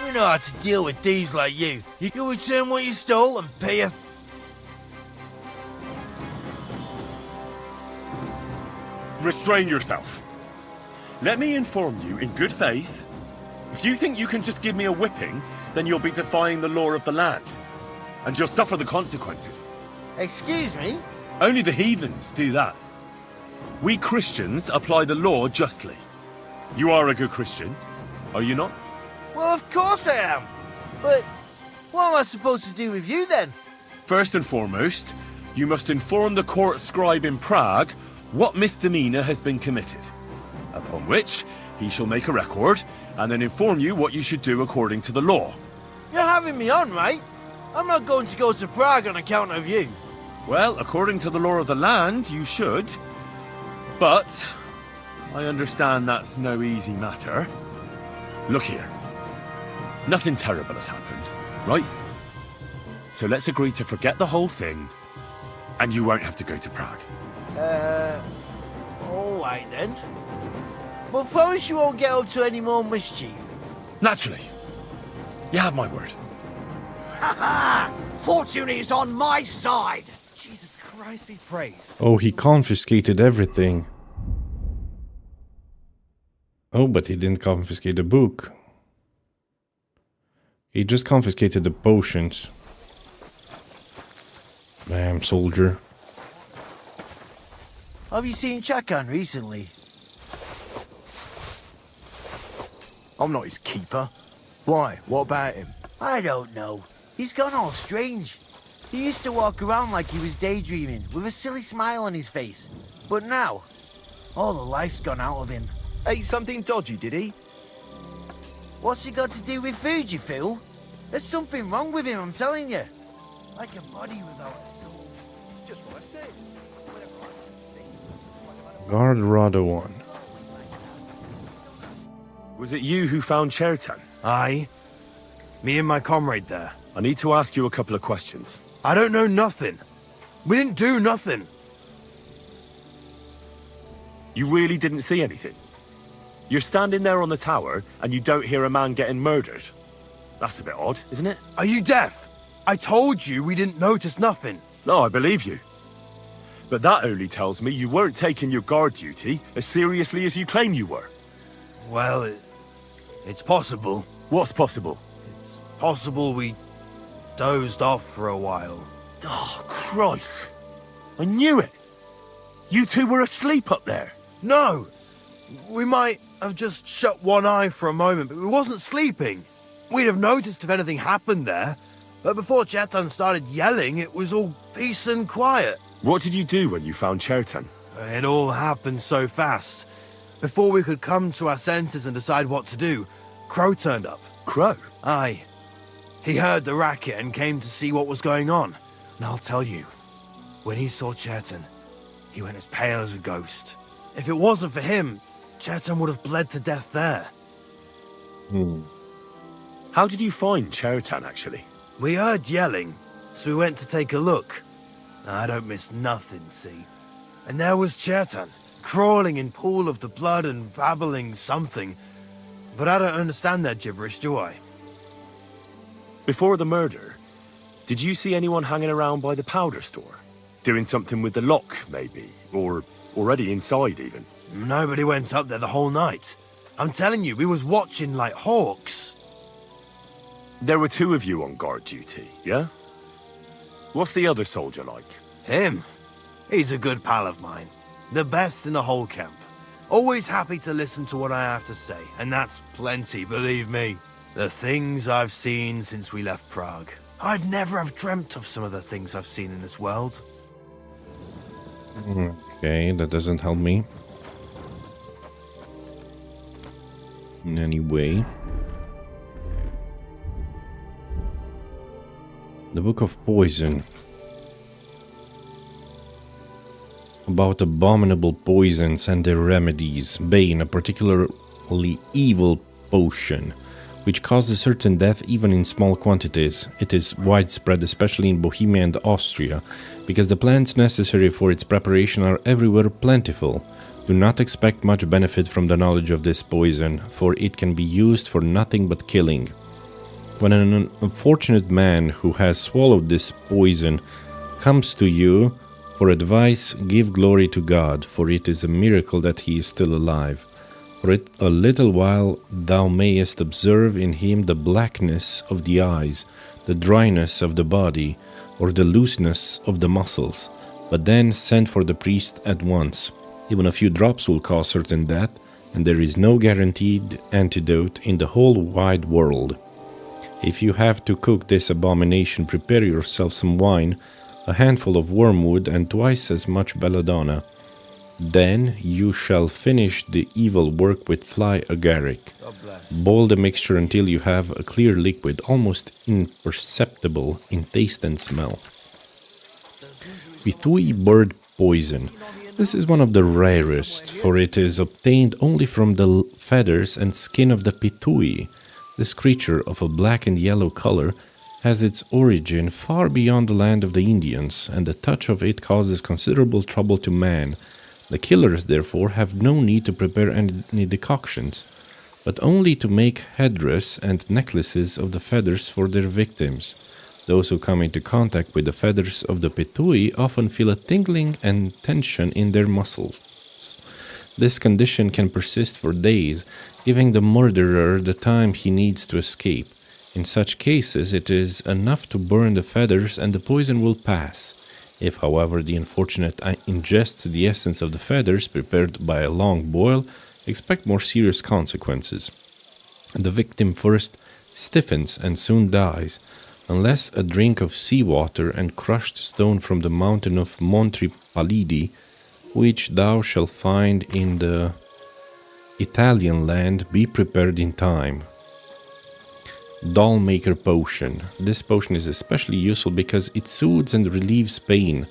We know how to deal with thieves like you. You return what you stole and pay a... Restrain yourself. Let me inform you in good faith. If you think you can just give me a whipping, then you'll be defying the law of the land. And you'll suffer the consequences. Excuse me? Only the heathens do that. We Christians apply the law justly. You are a good Christian, are you not? Well, of course I am. But what am I supposed to do with you then? First and foremost, you must inform the court scribe in Prague what misdemeanor has been committed. Upon which, he shall make a record, and then inform you what you should do according to the law. You're having me on, right? I'm not going to go to Prague on account of you. Well, according to the law of the land, you should. But I understand that's no easy matter. Look here. Nothing terrible has happened, right? So let's agree to forget the whole thing, and you won't have to go to Prague. Alright then. But promise you won't get up to any more mischief. Naturally. You have my word. Ha ha! Fortune is on my side! Jesus Christ be praised. Oh, he confiscated everything. Oh, but he didn't confiscate the book. He just confiscated the potions. Damn, soldier. Have you seen Chakan recently? I'm not his keeper. Why? What about him? I don't know. He's gone all strange. He used to walk around like he was daydreaming, with a silly smile on his face. But now, all the life's gone out of him. Ate something dodgy, did he? What's it got to do with food, you fool? There's something wrong with him, I'm telling you. Like a body without a soul. Just what I said. Guard Rada 1. Was it you who found Chertan? Aye. Me and my comrade there. I need to ask you a couple of questions. I don't know nothing. We didn't do nothing. You really didn't see anything? You're standing there on the tower, and you don't hear a man getting murdered. That's a bit odd, isn't it? Are you deaf? I told you we didn't notice nothing. No, I believe you. But that only tells me you weren't taking your guard duty as seriously as you claim you were. Well, it's possible. What's possible? It's possible we dozed off for a while. Oh, Christ. I knew it. You two were asleep up there. No! We might have just shut one eye for a moment, but we wasn't sleeping. We'd have noticed if anything happened there. But before Chetan started yelling, it was all peace and quiet. What did you do when you found Chertan? It all happened so fast. Before we could come to our senses and decide what to do, Crow turned up. Crow? Aye. He heard the racket and came to see what was going on. And I'll tell you, when he saw Chetan, he went as pale as a ghost. If it wasn't for him, Chetan would have bled to death there. How did you find Chertan, actually? We heard yelling, so we went to take a look. I don't miss nothing, see? And there was Chetan, crawling in pool of the blood and babbling something. But I don't understand that gibberish, do I? Before the murder, did you see anyone hanging around by the powder store? Doing something with the lock, maybe? Or already inside, even? Nobody went up there the whole night. I'm telling you, we was watching like hawks. There were two of you on guard duty, yeah? What's the other soldier like? Him? He's a good pal of mine. The best in the whole camp. Always happy to listen to what I have to say, and that's plenty, believe me. The things I've seen since we left Prague. I'd never have dreamt of some of the things I've seen in this world. Okay, that doesn't help me in any way. The Book of Poison. About abominable poisons and their remedies. Bane, a particularly evil potion, which causes certain death even in small quantities. It is widespread, especially in Bohemia and Austria, because the plants necessary for its preparation are everywhere plentiful. Do not expect much benefit from the knowledge of this poison, for it can be used for nothing but killing. When an unfortunate man who has swallowed this poison comes to you for advice, give glory to God, for it is a miracle that he is still alive. For a little while thou mayest observe in him the blackness of the eyes, the dryness of the body, or the looseness of the muscles, but then send for the priest at once. Even a few drops will cause certain death, and there is no guaranteed antidote in the whole wide world. If you have to cook this abomination, prepare yourself some wine, a handful of wormwood, and twice as much belladonna. Then you shall finish the evil work with fly agaric. Boil the mixture until you have a clear liquid, almost imperceptible in taste and smell. Pitui bird poison. This is one of the rarest, for it is obtained only from the feathers and skin of the pitui. This creature of a black and yellow color has its origin far beyond the land of the Indians, and the touch of it causes considerable trouble to man. The killers, therefore, have no need to prepare any decoctions, but only to make headdress and necklaces of the feathers for their victims. Those who come into contact with the feathers of the pitui often feel a tingling and tension in their muscles. This condition can persist for days, giving the murderer the time he needs to escape. In such cases, it is enough to burn the feathers and the poison will pass. If, however, the unfortunate ingests the essence of the feathers prepared by a long boil, expect more serious consequences. The victim first stiffens and soon dies, unless a drink of seawater and crushed stone from the mountain of Monte Pallidi, which thou shalt find in the Italian land, be prepared in time. Doll Maker Potion. This potion is especially useful because it soothes and relieves pain.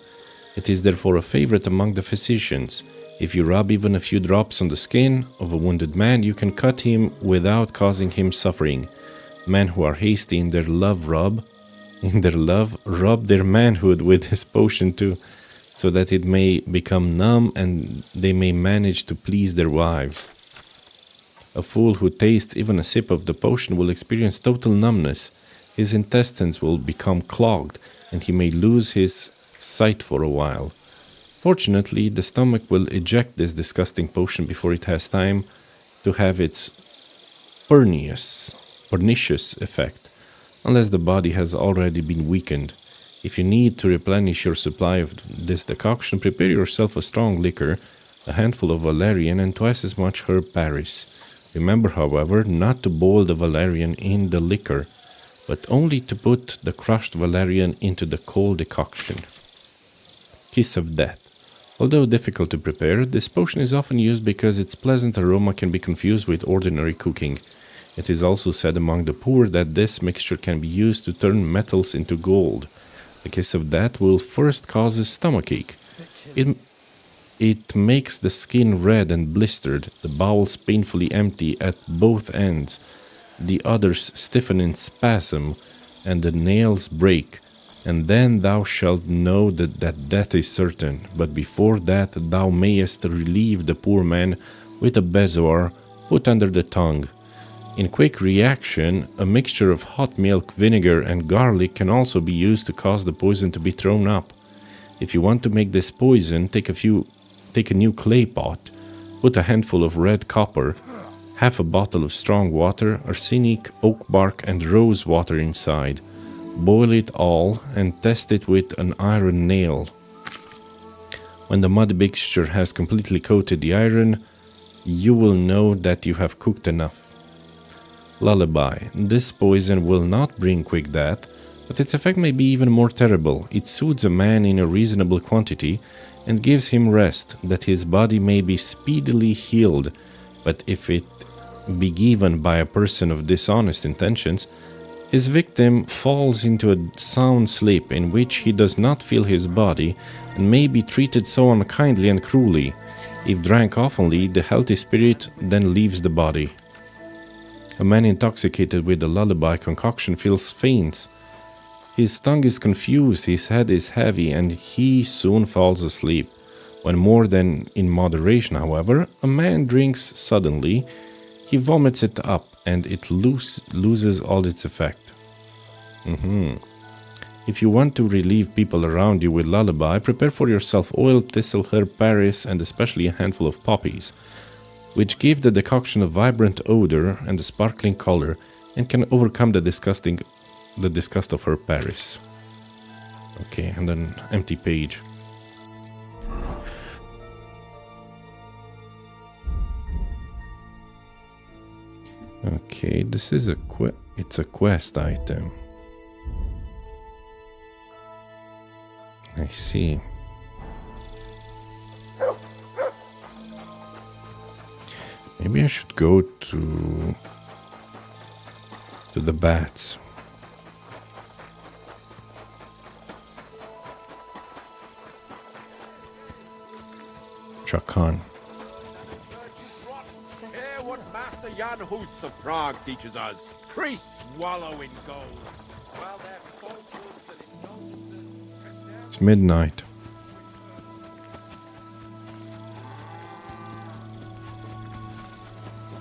It is therefore a favorite among the physicians. If you rub even a few drops on the skin of a wounded man, you can cut him without causing him suffering. Men who are hasty in their love rub their manhood with this potion too, so that it may become numb and they may manage to please their wives. A fool who tastes even a sip of the potion will experience total numbness. His intestines will become clogged, and he may lose his sight for a while. Fortunately, the stomach will eject this disgusting potion before it has time to have its pernicious effect, unless the body has already been weakened. If you need to replenish your supply of this decoction, prepare yourself a strong liquor, a handful of valerian, and twice as much herb paris. Remember, however, not to boil the valerian in the liquor, but only to put the crushed valerian into the cold decoction. Kiss of Death. Although difficult to prepare, this potion is often used because its pleasant aroma can be confused with ordinary cooking. It is also said among the poor that this mixture can be used to turn metals into gold. The Kiss of Death will first cause a stomachache. It makes the skin red and blistered, the bowels painfully empty at both ends, the others stiffen in spasm, and the nails break. And then thou shalt know that death is certain, but before that thou mayest relieve the poor man with a bezoar put under the tongue. In quick reaction, a mixture of hot milk, vinegar, and garlic can also be used to cause the poison to be thrown up. If you want to make this poison, take a new clay pot, put a handful of red copper, half a bottle of strong water, arsenic, oak bark, and rose water inside. Boil it all and test it with an iron nail. When the mud mixture has completely coated the iron, you will know that you have cooked enough. Lullaby. This poison will not bring quick death, but its effect may be even more terrible. It soothes a man in a reasonable quantity and gives him rest, that his body may be speedily healed. But if it be given by a person of dishonest intentions, his victim falls into a sound sleep in which he does not feel his body and may be treated so unkindly and cruelly. If drank oftenly, the healthy spirit then leaves the body. A man intoxicated with the lullaby concoction feels faint. His tongue is confused, his head is heavy, and he soon falls asleep. When more than in moderation, however, a man drinks suddenly, he vomits it up, and it loses all its effect. If you want to relieve people around you with lullaby, prepare for yourself oil, thistle, herb, Paris, and especially a handful of poppies, which give the decoction a vibrant odor and a sparkling color, and can overcome the disgust of herb Paris. Okay, and then empty page. Okay, this is it's a quest item. I see. Maybe I should go to the bats. Chakan. Hear what Master Jan Hus of Prague teaches us. Priests wallow in gold. While their falsehoods and nonsense... It's midnight.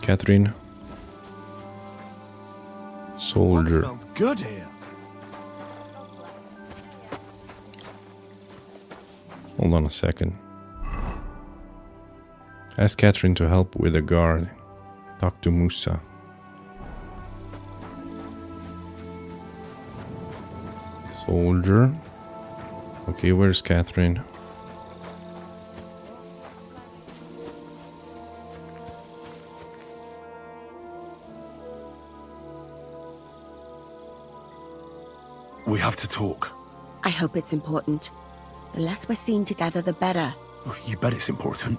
Catherine. Soldier. Smells good here. Hold on a second. Ask Catherine to help with a guard. Talk to Musa. Soldier. Okay, where's Catherine? We have to talk. I hope it's important. The less we're seen together, the better. You bet it's important.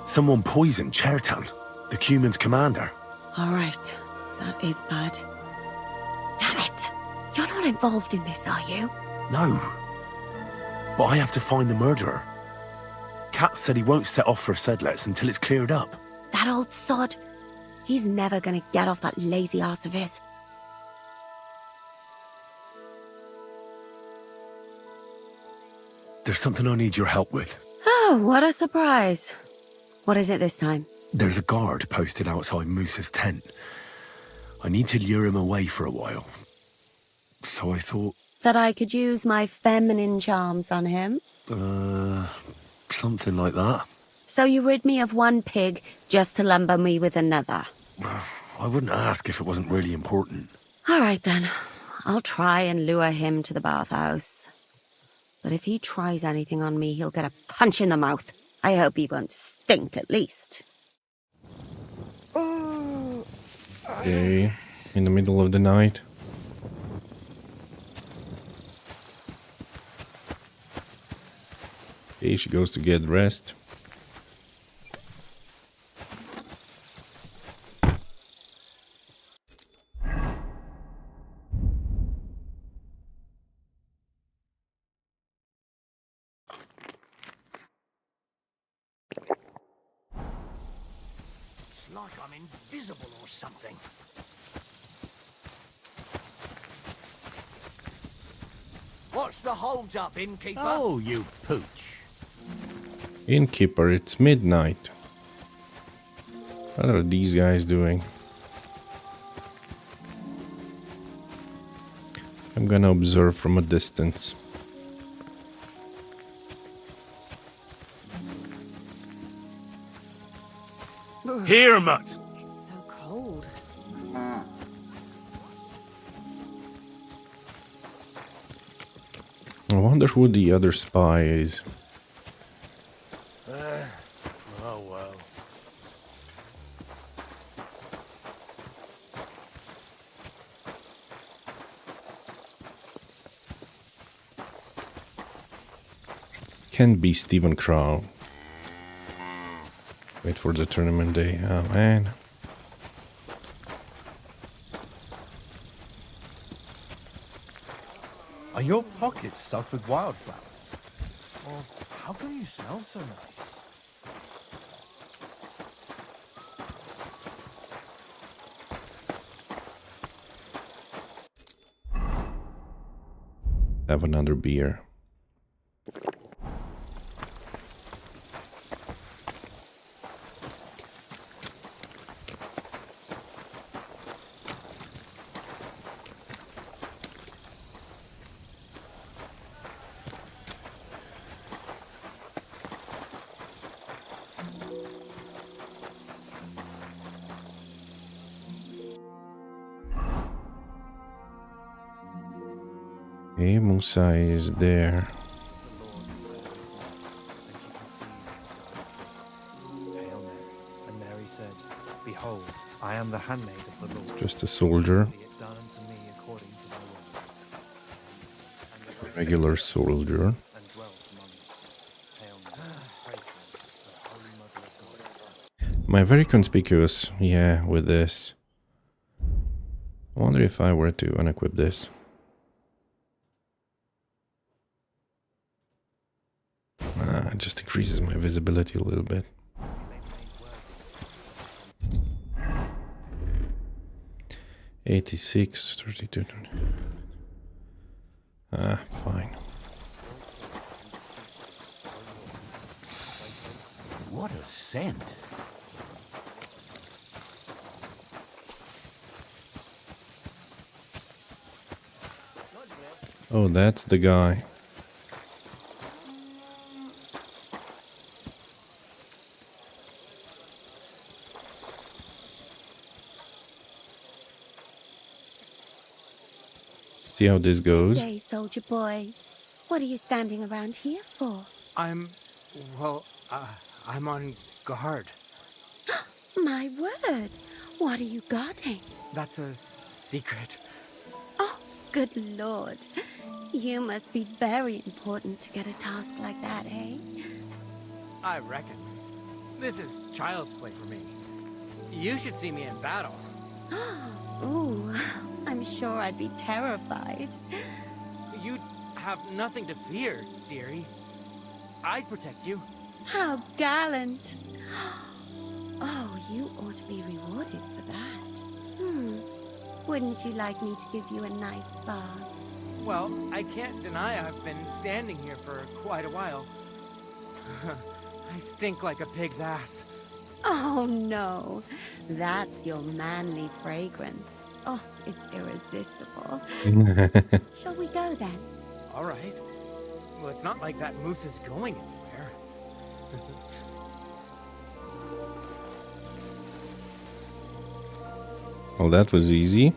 Someone poisoned Chertan, the Cuman's commander. All right, that is bad. Damn it! You're not involved in this, are you? No. But I have to find the murderer. Kat said he won't set off for Sedlets until it's cleared up. That old sod. He's never gonna get off that lazy arse of his. There's something I need your help with. Oh, what a surprise. What is it this time? There's a guard posted outside Moose's tent. I need to lure him away for a while. So I thought... That I could use my feminine charms on him? Something like that. So you rid me of one pig just to lumber me with another? I wouldn't ask if it wasn't really important. All right then. I'll try and lure him to the bathhouse. But if he tries anything on me, he'll get a punch in the mouth. I hope he won't stink at least. Okay, in the middle of the night. Okay, she goes to get rest. It's like I'm invisible or something. What's the hold up, innkeeper? Oh, you pooch. Innkeeper, it's midnight. What are these guys doing? I'm gonna observe from a distance. Here, Mutt! It's so cold. I wonder who the other spy is. Oh well. Can't be Stephen Crow. Wait for the tournament day. Oh man. Are your pockets stuffed with wildflowers? Or how come you smell so nice? Have another beer. Okay, Musa is there. Hail Mary. And Mary said, Behold, I am the handmaid of the Lord. Just a soldier. Be it done unto me according to thy word. And the Regular soldier. and dwelt among us. Hail Mary, pray for us, the Holy Mother of God. Am I very conspicuous? Yeah, with this. I wonder if I were to unequip this. It just increases my visibility a little bit. 86, 32. Fine. What a scent. Oh, that's the guy. See how this goes. Day, soldier boy. What are you standing around here for? I'm on guard. My word. What are you guarding? That's a secret. Oh, good lord. You must be very important to get a task like that, eh? I reckon. This is child's play for me. You should see me in battle. Ooh, I'm sure I'd be terrified. You'd have nothing to fear, dearie. I'd protect you. How gallant. Oh, you ought to be rewarded for that. Wouldn't you like me to give you a nice bath? Well, I can't deny I've been standing here for quite a while. I stink like a pig's ass. Oh, no. That's your manly fragrance. Oh, it's irresistible. Shall we go then? All right. Well, it's not like that moose is going anywhere. Well, that was easy.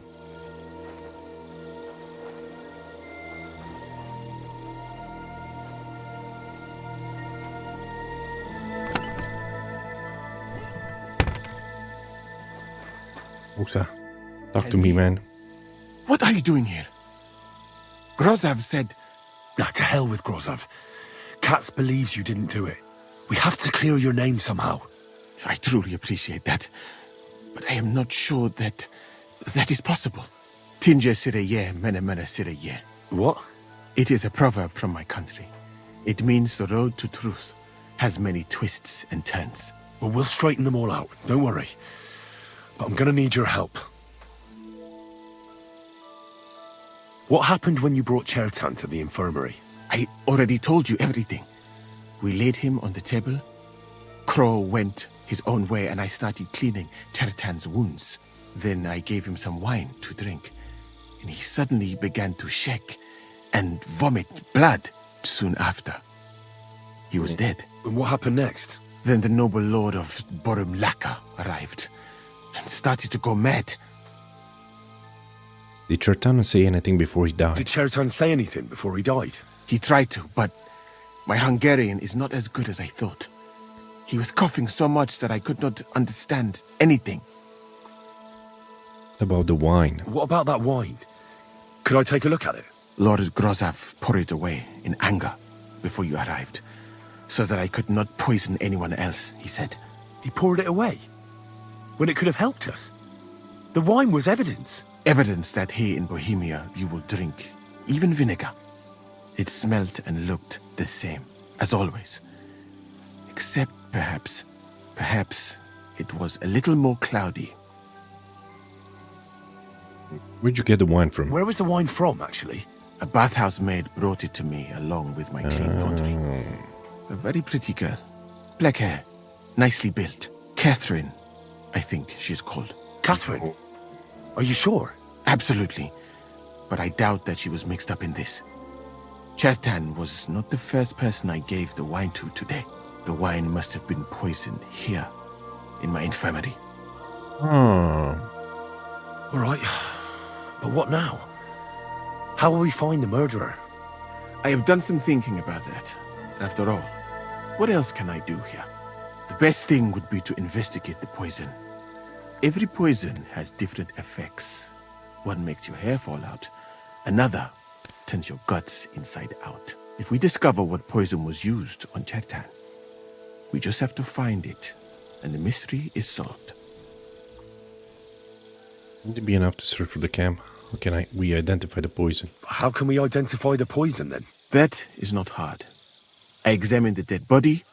Musa, talk to me, man. What are you doing here? Grozav said... Nah, to hell with Grozav. Katz believes you didn't do it. We have to clear your name somehow. I truly appreciate that. But I am not sure that is possible. Tinja sireye, mene mene sireye. What? It is a proverb from my country. It means the road to truth has many twists and turns. Well, we'll straighten them all out. Don't worry. But I'm gonna need your help. What happened when you brought Chertan to the infirmary? I already told you everything. We laid him on the table. Crow went his own way and I started cleaning Chertan's wounds. Then I gave him some wine to drink. And he suddenly began to shake and vomit blood soon after. He was dead. And what happened next? Then the noble lord of Bohemia arrived and started to go mad. Did Chertan say anything before he died? Did Chertan say anything before he died? He tried to, but my Hungarian is not as good as I thought. He was coughing so much that I could not understand anything. What about the wine? What about that wine? Could I take a look at it? Lord Grozav poured it away in anger before you arrived, so that I could not poison anyone else, he said. He poured it away? When it could have helped us? The wine was evidence. Evidence that here in Bohemia you will drink, even vinegar. It smelt and looked the same, as always. Except perhaps it was a little more cloudy. Where'd you get the wine from? Where was the wine from, actually? A bathhouse maid brought it to me along with my clean laundry. A very pretty girl. Black hair, nicely built. Catherine, I think she's called. Catherine? Are you sure? Absolutely. But I doubt that she was mixed up in this. Chertan was not the first person I gave the wine to today. The wine must have been poisoned here, in my infirmary. Oh. All right. But what now? How will we find the murderer? I have done some thinking about that. After all, what else can I do here? The best thing would be to investigate the poison. Every poison has different effects. One makes your hair fall out. Another turns your guts inside out. If we discover what poison was used on Chertan, we just have to find it, and the mystery is solved. Would it be enough to search for the camp? How can we identify the poison? How can we identify the poison then? That is not hard. I examine the dead body,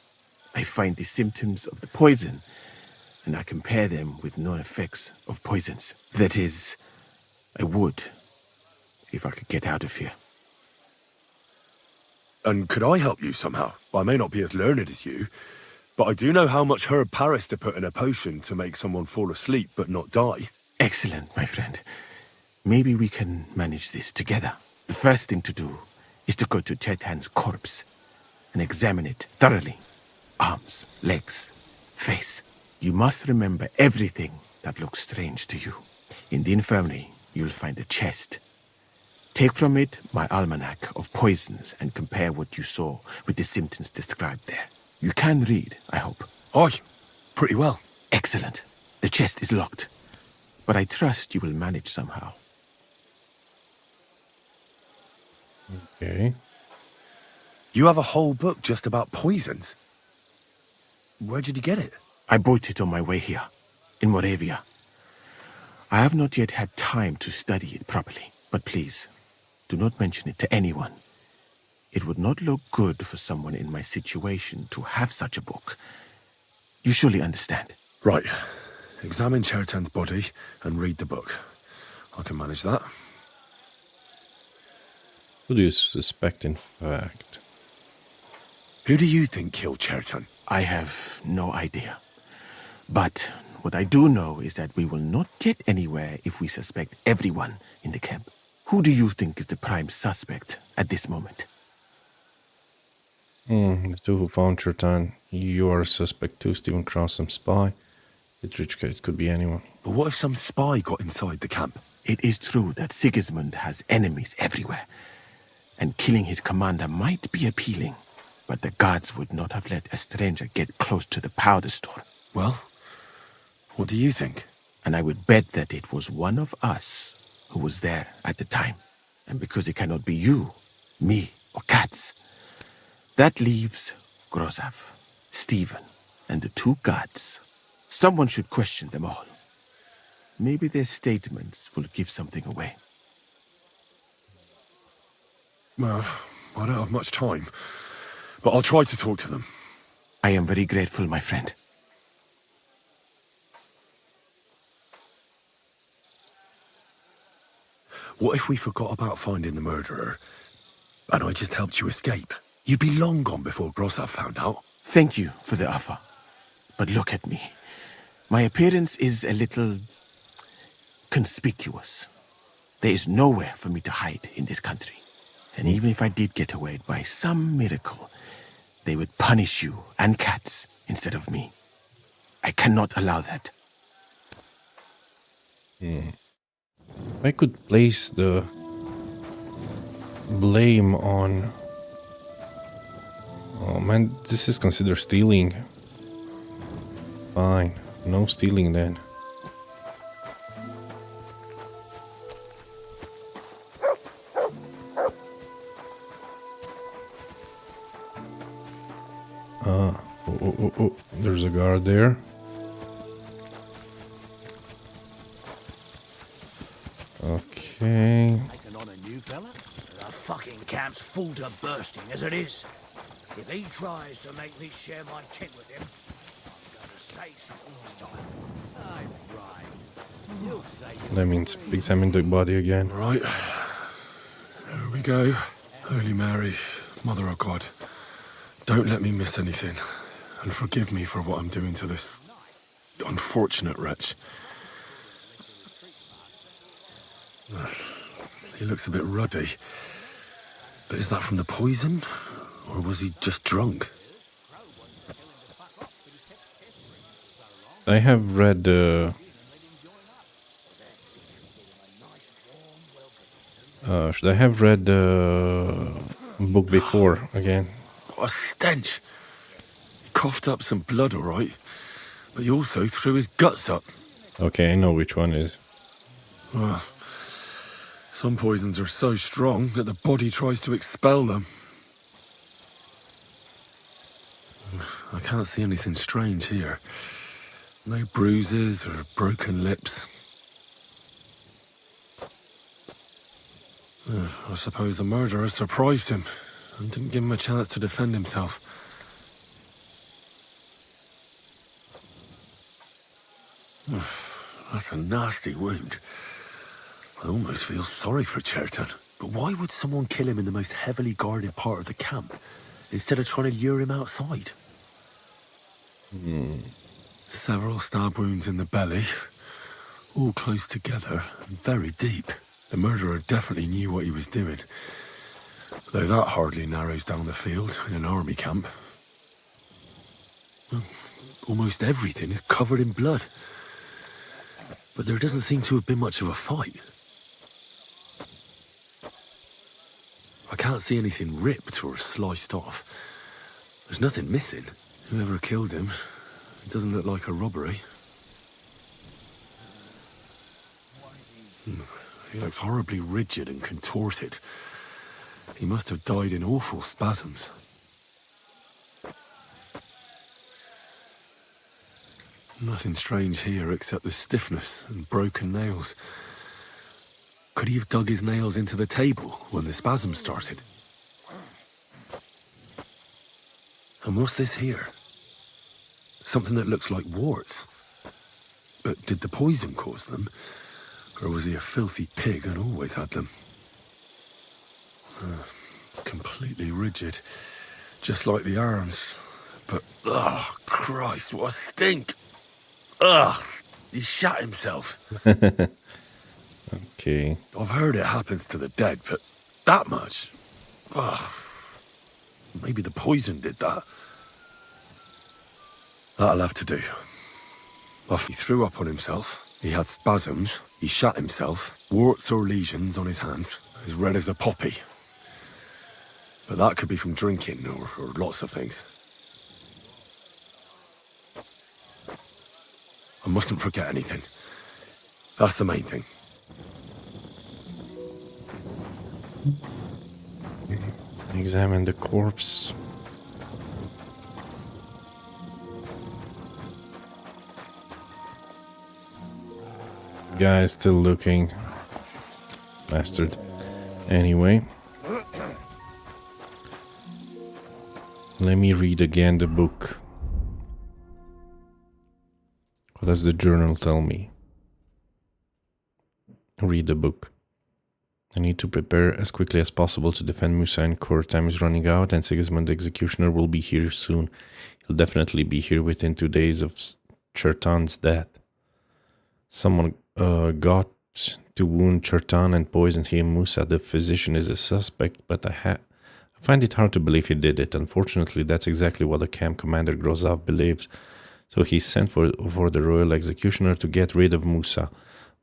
I find the symptoms of the poison, and I compare them with known effects of poisons. That is, I would, if I could get out of here. And could I help you somehow? I may not be as learned as you, but I do know how much herb Paris to put in a potion to make someone fall asleep but not die. Excellent, my friend. Maybe we can manage this together. The first thing to do is to go to Chertan's corpse and examine it thoroughly. Arms, legs, face. You must remember everything that looks strange to you. In the infirmary, you'll find a chest. Take from it my almanac of poisons and compare what you saw with the symptoms described there. You can read, I hope. Aye, pretty well. Excellent. The chest is locked, but I trust you will manage somehow. Okay. You have a whole book just about poisons? Where did you get it? I bought it on my way here, in Moravia. I have not yet had time to study it properly, but please, do not mention it to anyone. It would not look good for someone in my situation to have such a book. You surely understand. Right. Examine Chertan's body and read the book. I can manage that. Who do you suspect, in fact? Who do you think killed Chertan? I have no idea. But what I do know is that we will not get anywhere if we suspect everyone in the camp. Who do you think is the prime suspect at this moment? The two who found Chertan. You are a suspect too, Stephen Cross, some spy. Petrichka, it could be anyone. But what if some spy got inside the camp? It is true that Sigismund has enemies everywhere, and killing his commander might be appealing, but the guards would not have let a stranger get close to the powder store. Well, what do you think? And I would bet that it was one of us who was there at the time. And because it cannot be you, me, or Katz, that leaves Grozav, Stephen, and the two guards. Someone should question them all. Maybe their statements will give something away. Well, I don't have much time, but I'll try to talk to them. I am very grateful, my friend. What if we forgot about finding the murderer, and I just helped you escape? You'd be long gone before Grozav found out. Thank you for the offer. But look at me. My appearance is a little conspicuous. There is nowhere for me to hide in this country. And even if I did get away by some miracle, they would punish you and Katz instead of me. I cannot allow that. I could place the blame on... Oh man, this is considered stealing. Fine, no stealing then. Oh, there's a guard there. Okay. Taking on a new fella? The fucking camp's full to bursting as it is. If he tries to make me share my tent with him, I'm gonna say something this time. I'm right. You'll say That means examine the body again. All right. Here we go. Holy Mary, Mother of God, don't let me miss anything. And forgive me for what I'm doing to this unfortunate wretch. He looks a bit ruddy. But is that from the poison? Or was he just drunk? I have read Should I have read the book before again? What a stench. He coughed up some blood, all right. But he also threw his guts up. Okay, I know which one is. Some poisons are so strong that the body tries to expel them. I can't see anything strange here. No bruises or broken lips. I suppose the murderer surprised him and didn't give him a chance to defend himself. That's a nasty wound. I almost feel sorry for Cherton. But why would someone kill him in the most heavily guarded part of the camp, instead of trying to lure him outside? Several stab wounds in the belly, all close together and very deep. The murderer definitely knew what he was doing, though that hardly narrows down the field in an army camp. Almost everything is covered in blood, but there doesn't seem to have been much of a fight. I can't see anything ripped or sliced off. There's nothing missing. Whoever killed him, it doesn't look like a robbery. He looks horribly rigid and contorted. He must have died in awful spasms. Nothing strange here except the stiffness and broken nails. Could he have dug his nails into the table when the spasms started? And what's this here? Something that looks like warts. But did the poison cause them? Or was he a filthy pig and always had them? Completely rigid. Just like the arms. But, oh, Christ, what a stink! Ugh, he shot himself. Okay. I've heard it happens to the dead, but that much? Ugh. Maybe the poison did that. That'll have to do. He threw up on himself, he had spasms, he shot himself, warts or lesions on his hands, as red as a poppy. But that could be from drinking or lots of things. I mustn't forget anything. That's the main thing. Examine the corpse. Guy is still looking. Bastard. Anyway. Let me read again the book. What does the journal tell me? Read the book. I need to prepare as quickly as possible to defend Musa in court. Time is running out and Sigismund the Executioner will be here soon. He'll definitely be here within 2 days of Chertan's death. Someone got to wound Chertan and poisoned him. Musa, the physician, is a suspect, but I find it hard to believe he did it. Unfortunately, that's exactly what the camp commander Grozov believes. So he sent for the royal executioner to get rid of Musa.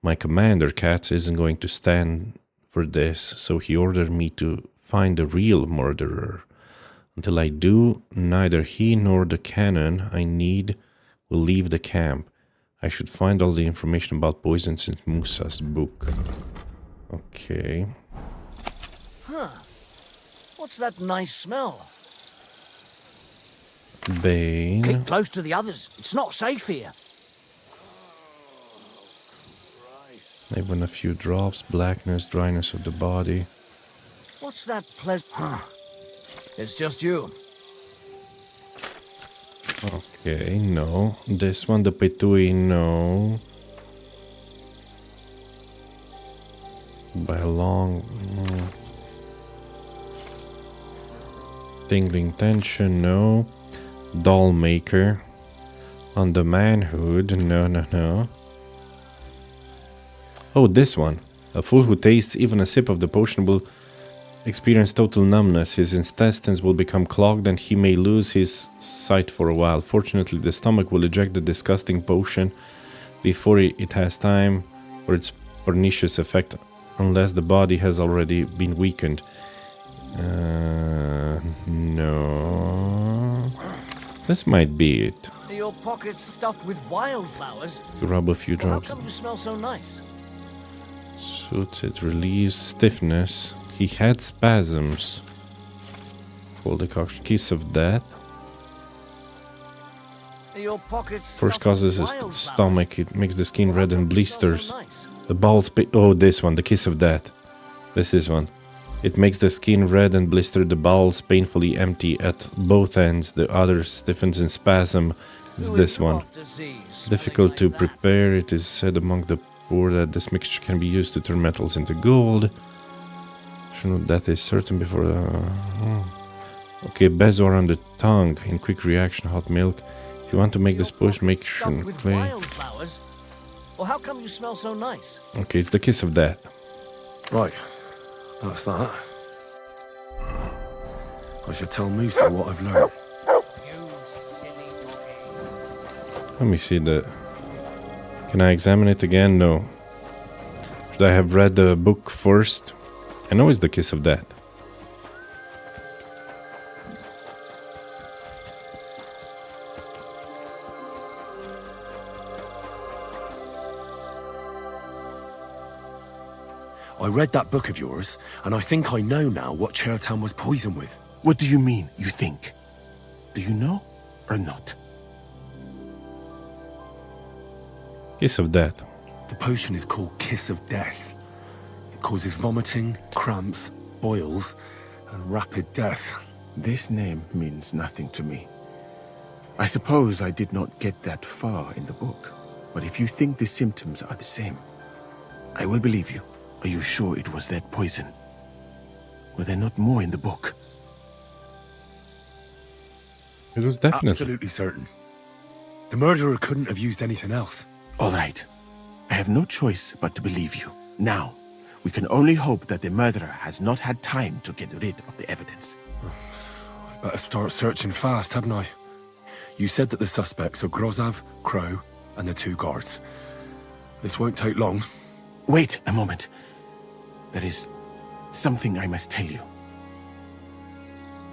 My commander, Katz, isn't going to stand for this, so he ordered me to find the real murderer. Until I do, neither he nor the canon I need will leave the camp. I should find all the information about poisons in Musa's book. Okay. Huh. What's that nice smell? Bane. Keep close to the others. It's not safe here. Even a few drops, blackness, dryness of the body. What's that pleasant? Huh. It's just you. Okay, no. This one, the Petui, no. By a long... no. Tingling tension, no. Doll maker. On the manhood, no. Oh, this one. A fool who tastes even a sip of the potion will experience total numbness. His intestines will become clogged and he may lose his sight for a while. Fortunately, the stomach will eject the disgusting potion before it has time for its pernicious effect unless the body has already been weakened. No. This might be it. Are your pockets stuffed with wildflowers? Rub a few Well, how drops. come you smell so nice? Suits it, relieves stiffness. He had spasms. Full decoction. Kiss of death. Are your pockets First stuffed causes with his wildflowers? stomach. It makes the skin Well, how red and come you smell blisters. so nice? The balls. Oh, this one. The kiss of death. This is one. It makes the skin red and blister. The bowels painfully empty at both ends. The other stiffens in spasm. It's Who this are you one. off to see, smelling Difficult to like that? prepare. It is said among the poor that this mixture can be used to turn metals into gold. That is certain before. Okay, bezoar on the tongue. In quick reaction, hot milk. If you want to make this push, make sure Stuffed with clay. wildflowers? Well, how come you smell so nice? Okay, it's the kiss of death. Right, that's that. I should tell Musa what I've learned. You silly doggy. Let me see the. Can I examine it again? No. Should I have read the book first? I know it's the kiss of death. I read that book of yours, and I think I know now what Chertan was poisoned with. What do you mean, you think? Do you know or not? Kiss of death. The potion is called Kiss of Death. It causes vomiting, cramps, boils, and rapid death. This name means nothing to me. I suppose I did not get that far in the book, but if you think the symptoms are the same, I will believe you. Are you sure it was that poison? Were there not more in the book? It was definitely. Absolutely certain. The murderer couldn't have used anything else. All right. I have no choice but to believe you. Now, we can only hope that the murderer has not had time to get rid of the evidence. I better start searching fast, hadn't I? You said that the suspects are Grozav, Crow, and the 2 guards. This won't take long. Wait a moment. There is something I must tell you.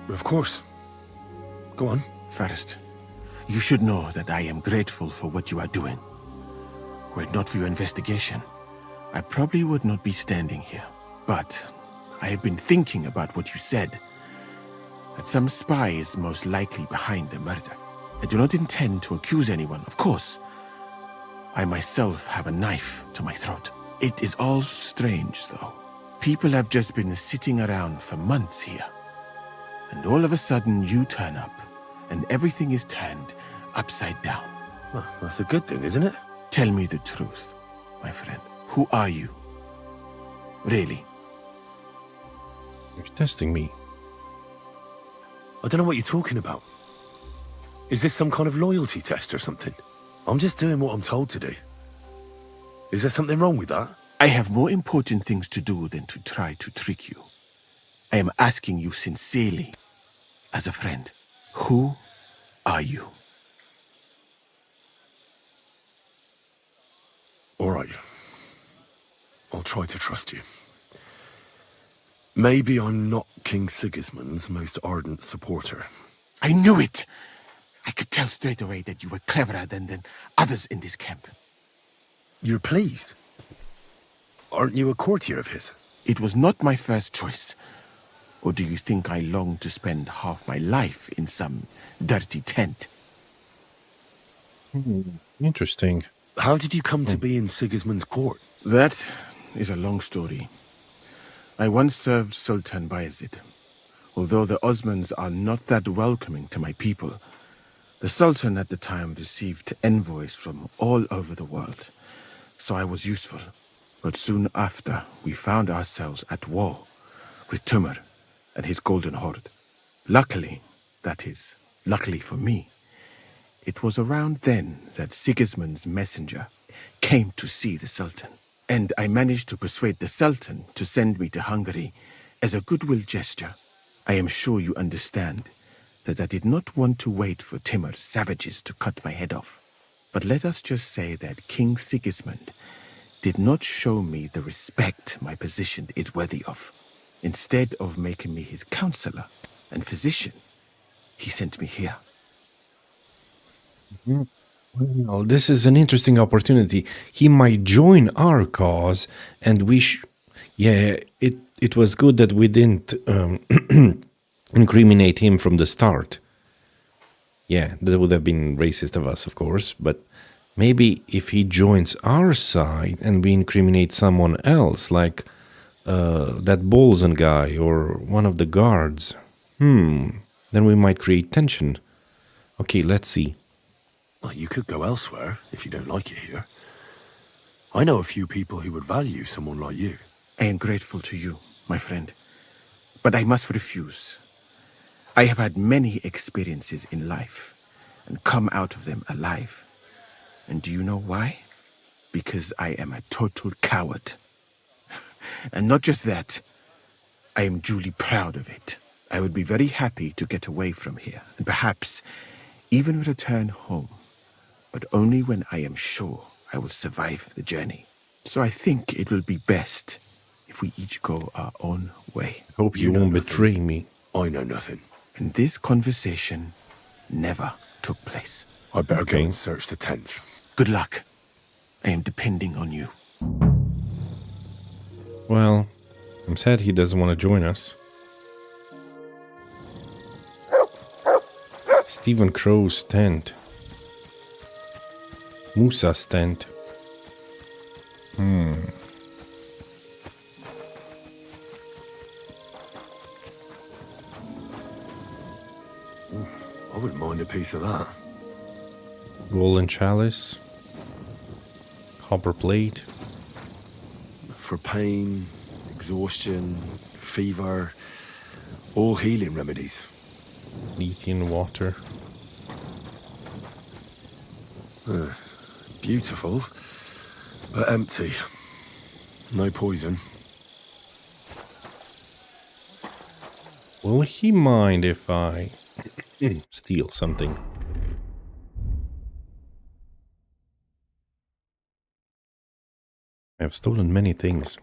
Of course. Go on. First, you should know that I am grateful for what you are doing. Were it not for your investigation, I probably would not be standing here. But I have been thinking about what you said. That some spy is most likely behind the murder. I do not intend to accuse anyone, of course. I myself have a knife to my throat. It is all strange, though. People have just been sitting around for months here. And all of a sudden you turn up, and everything is turned upside down. Well, that's a good thing, isn't it? Tell me the truth, my friend. Who are you? Really? You're testing me. I don't know what you're talking about. Is this some kind of loyalty test or something? I'm just doing what I'm told to do. Is there something wrong with that? I have more important things to do than to try to trick you. I am asking you sincerely, as a friend. Who are you? All right. I'll try to trust you. Maybe I'm not King Sigismund's most ardent supporter. I knew it! I could tell straight away that you were cleverer than others in this camp. You're pleased? Aren't you a courtier of his? It was not my first choice. Or do you think I long to spend half my life in some dirty tent? Interesting. How did you come to be in Sigismund's court? That is a long story. I once served Sultan Bayezid. Although the Osmans are not that welcoming to my people, the Sultan at the time received envoys from all over the world, so I was useful. But soon after, we found ourselves at war with Timur and his Golden Horde. Luckily, that is, luckily for me, it was around then that Sigismund's messenger came to see the Sultan. And I managed to persuade the Sultan to send me to Hungary as a goodwill gesture. I am sure you understand that I did not want to wait for Timur's savages to cut my head off. But let us just say that King Sigismund did not show me the respect my position is worthy of. Instead of making me his counselor and physician, he sent me here. Well, this is an interesting opportunity. He might join our cause, and it was good that we didn't incriminate him from the start. Yeah, that would have been racist of us, of course, but maybe if he joins our side and we incriminate someone else, like that Bolzen guy or one of the guards, then we might create tension. Okay, let's see. Well, you could go elsewhere if you don't like it here. I know a few people who would value someone like you. I am grateful to you, my friend, but I must refuse. I have had many experiences in life and come out of them alive. And do you know why? Because I am a total coward. And not just that, I am duly proud of it. I would be very happy to get away from here and perhaps even return home, but only when I am sure I will survive the journey. So I think it will be best if we each go our own way. Hope you won't betray me. I know nothing. And this conversation never took place. I better go and search the tents. Good luck. I am depending on you. Well, I'm sad he doesn't want to join us. Stephen Crow's tent. Musa's tent. I wouldn't mind a piece of that. Golden chalice. Copper plate. For pain, exhaustion, fever, all healing remedies. Lethean water. Beautiful, but empty. No poison. Will he mind if I steal something? I've stolen many things.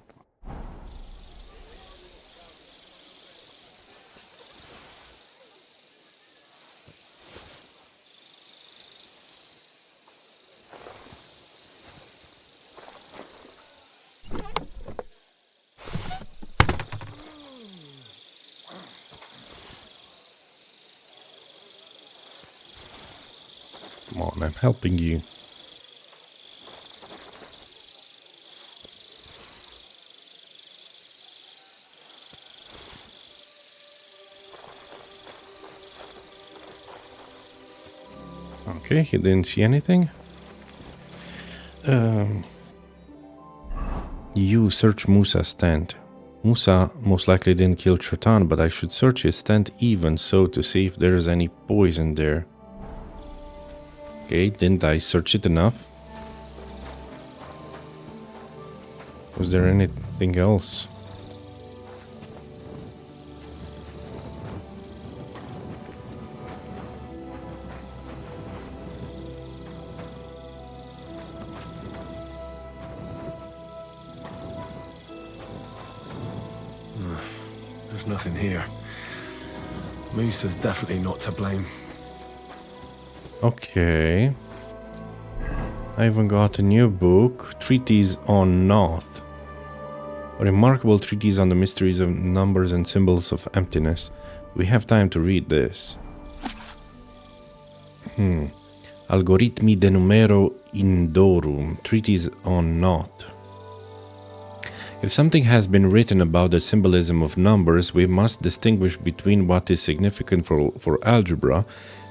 Come on, I'm helping you. Okay, he didn't see anything. You search Musa's tent. Musa most likely didn't kill Shaitan, but I should search his tent even so to see if there is any poison there. Okay, didn't I search it enough? Was there anything else? There's nothing here. Musa's definitely not to blame. Okay. I even got a new book, Treatise on Noth. A remarkable treatise on the mysteries of numbers and symbols of emptiness. We have time to read this. Algoritmi de numero indorum, Treatise on Noth. If something has been written about the symbolism of numbers, we must distinguish between what is significant for algebra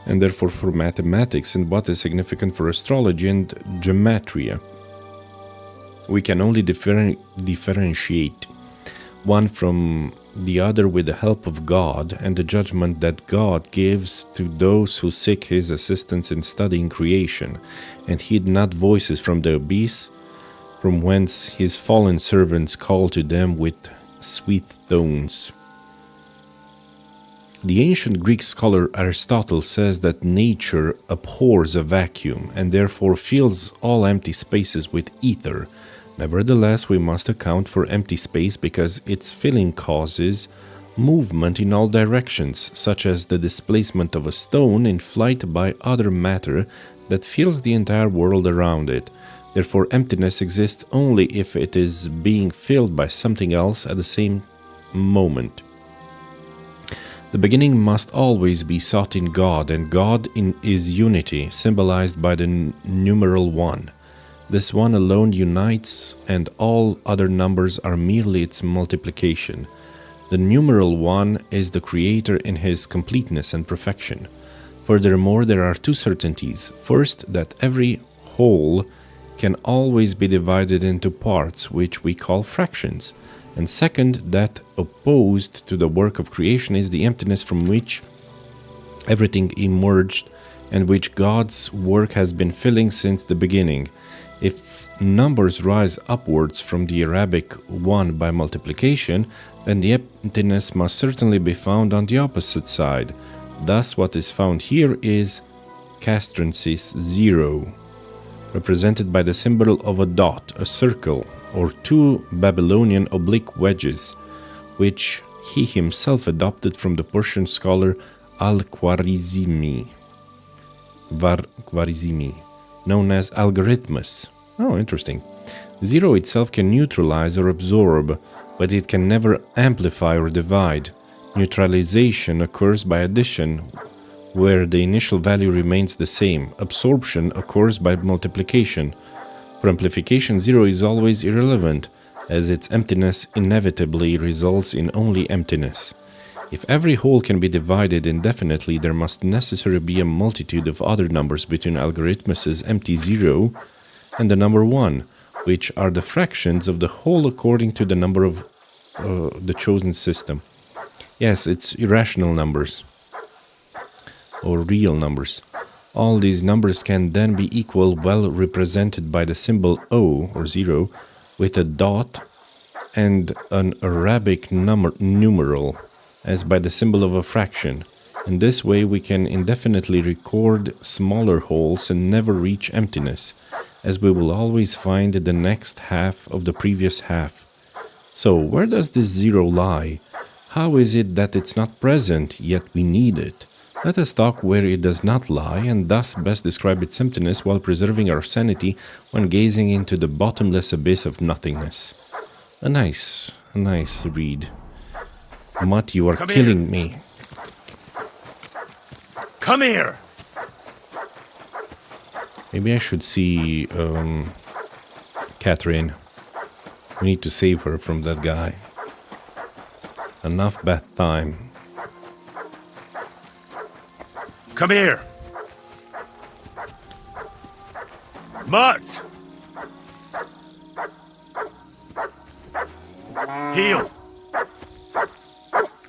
and therefore for mathematics and what is significant for astrology and gematria. We can only differentiate one from the other with the help of God and the judgment that God gives to those who seek his assistance in studying creation, and heed not voices from the abyss, from whence his fallen servants call to them with sweet tones. The ancient Greek scholar Aristotle says that nature abhors a vacuum and therefore fills all empty spaces with ether, Nevertheless, we must account for empty space because its filling causes movement in all directions, such as the displacement of a stone in flight by other matter that fills the entire world around it. Therefore, emptiness exists only if it is being filled by something else at the same moment. The beginning must always be sought in God, and God is unity, symbolized by the numeral 1. This one alone unites, and all other numbers are merely its multiplication. The numeral 1 is the Creator in his completeness and perfection. Furthermore, there are two certainties. First, that every whole can always be divided into parts, which we call fractions. And second, that opposed to the work of creation is the emptiness from which everything emerged and which God's work has been filling since the beginning. If numbers rise upwards from the Arabic 1 by multiplication, then the emptiness must certainly be found on the opposite side. Thus, what is found here is castrensis 0, represented by the symbol of a dot, a circle, or two Babylonian oblique wedges, which he himself adopted from the Persian scholar Al-Khwarizmi, known as algorithmus. Oh, interesting. 0 itself can neutralize or absorb, but it can never amplify or divide. Neutralization occurs by addition, where the initial value remains the same. Absorption occurs by multiplication. For amplification, 0 is always irrelevant, as its emptiness inevitably results in only emptiness. If every whole can be divided indefinitely, there must necessarily be a multitude of other numbers between Algorithmus's empty 0 and the number 1, which are the fractions of the whole according to the number of the chosen system. Yes, it's irrational numbers, or real numbers. All these numbers can then be equal, well represented by the symbol O, or 0, with a dot, and an Arabic numeral, as by the symbol of a fraction. In this way, we can indefinitely record smaller wholes and never reach emptiness, as we will always find the next half of the previous half. So, where does this 0 lie? How is it that it's not present, yet we need it? Let us talk where it does not lie, and thus best describe its emptiness while preserving our sanity when gazing into the bottomless abyss of nothingness. A nice read. Mutt, you are killing me. Come here! Maybe I should see Catherine. We need to save her from that guy. Enough bad time. Come here! Mutt! Heal!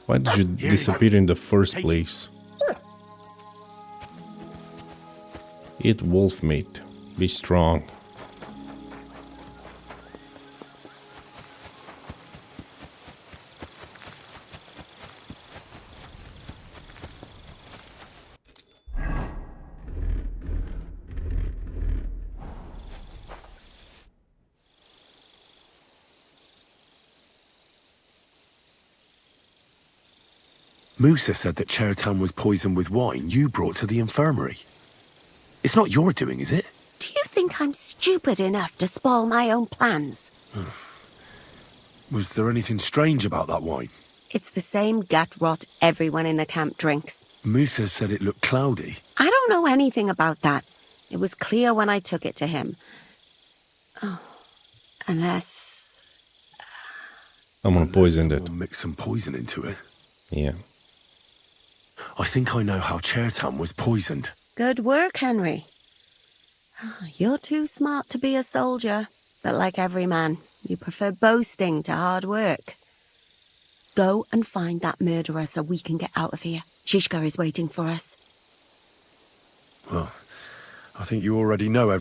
Why did you disappear in the first place? Eat wolf meat. Be strong. Musa said that Cheratan was poisoned with wine you brought to the infirmary. It's not your doing, is it? Do you think I'm stupid enough to spoil my own plans? Was there anything strange about that wine? It's the same gut rot everyone in the camp drinks. Musa said it looked cloudy. I don't know anything about that. It was clear when I took it to him. Oh, unless... Someone poisoned it. Someone mixed some poison into it. Yeah. I think I know how Cheratan was poisoned. Good work, Henry. You're too smart to be a soldier, but like every man, you prefer boasting to hard work. Go and find that murderer so we can get out of here. Shishka is waiting for us. Well, I think you already know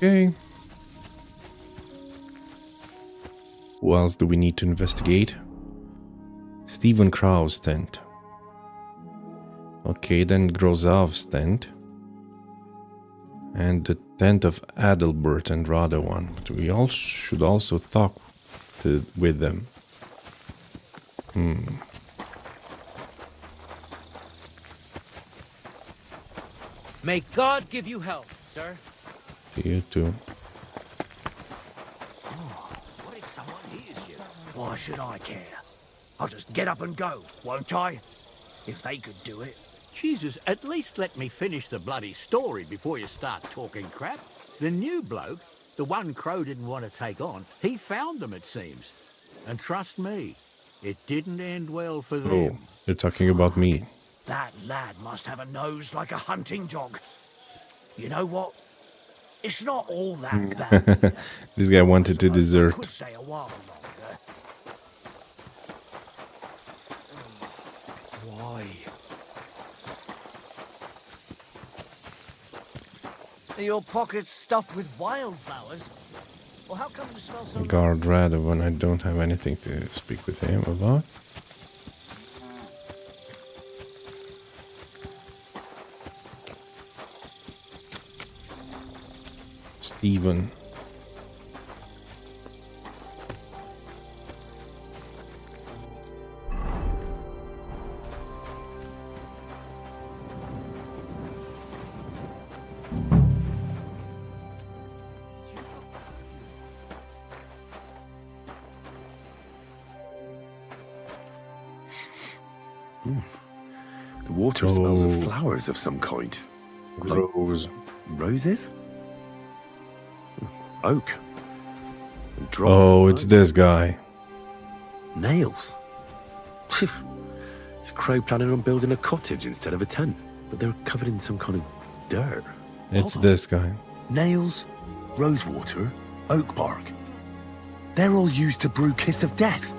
Okay. Who else do we need to investigate? Stephen Krau's tent. Okay, then Grozov's tent. And the tent of Adalbert and Radovan. But we all should also talk with them. May God give you health, sir. To you too. What if someone hears you? Why should I care? I'll just get up and go, won't I? If they could do it. Jesus, at least let me finish the bloody story before you start talking crap. The new bloke, the one Crow didn't want to take on, he found them, it seems. And trust me, it didn't end well for them. Oh, you're talking about me. That lad must have a nose like a hunting dog. You know what? It's not all that bad. This guy wanted to I desert. could stay a while longer. Why? Are your pockets stuffed with wildflowers? Well, how come you smell so Guard Radovan, I don't have anything to speak with him about. Stephen. The water smells of flowers of some kind. Rose. Roses? Oak. And drop Oh, of it's oak. this guy. Nails. This Crow planning on building a cottage instead of a tent, but they're covered in some kind of dirt. It's Hold on. this guy. Nails, rosewater, oak bark. They're all used to brew Kiss of Death.